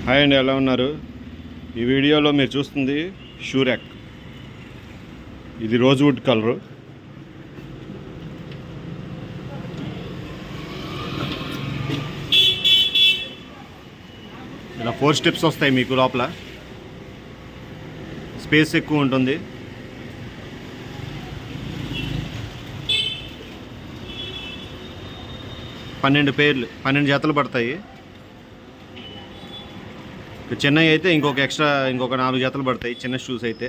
Hi అండి, ఎలా ఉన్నారు? ఈ వీడియోలో మీరు చూస్తుంది షూ ర్యాక్. ఇది రోజ్వుడ్ కలరు. ఇలా 4 స్టెప్స్ వస్తాయి మీకు. లోపల స్పేస్ ఎక్కువ ఉంటుంది. పన్నెండు జతలు పడతాయి. చిన్నవి అయితే ఇంకొక 4 జతలు పడతాయి, చిన్న షూస్ అయితే.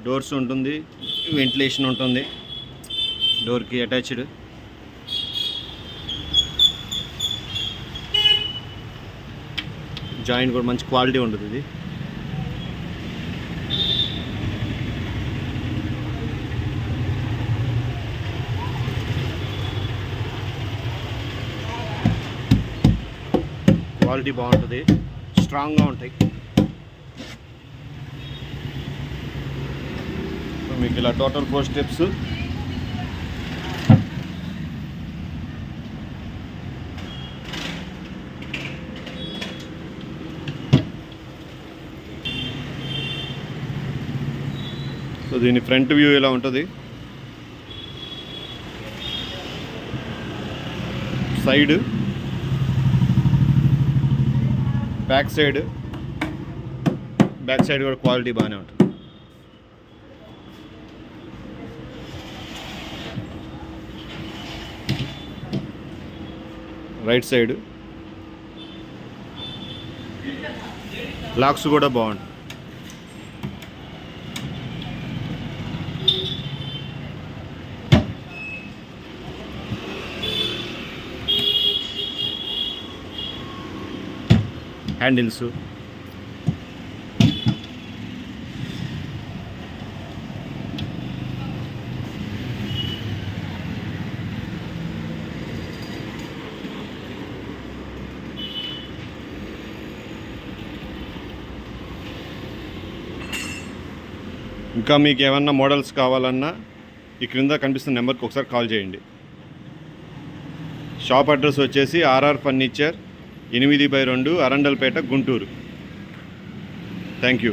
డోర్స్ ఉంటుంది, వెంటిలేషన్ ఉంటుంది డోర్కి అటాచ్డ్. జాయింట్ కూడా మంచి క్వాలిటీ ఉంటుంది ఇది. క్వాలిటీ బాగుంటుంది, స్ట్రాంగ్గా ఉంటాయి. మీకు ఇలా టోటల్ 4 స్టెప్స్. సో దీని ఫ్రంట్ వ్యూ ఇలా ఉంటుంది. సైడ్, బ్యాక్ సైడ్ కూడా క్వాలిటీ బాగానే ఉంటుంది. రైట్ సైడ్ లాక్స్ కూడా బాగుంటుంది. హ్యాండిల్స్, ఇంకా మీకు ఏమన్నా మోడల్స్ కావాలన్నా ఈ క్రింద కనిపిస్తున్న నెంబర్కి ఒకసారి కాల్ చేయండి. షాప్ అడ్రస్ వచ్చేసి RR furniture, 8/2 Arundelpet, Guntur. Thank you.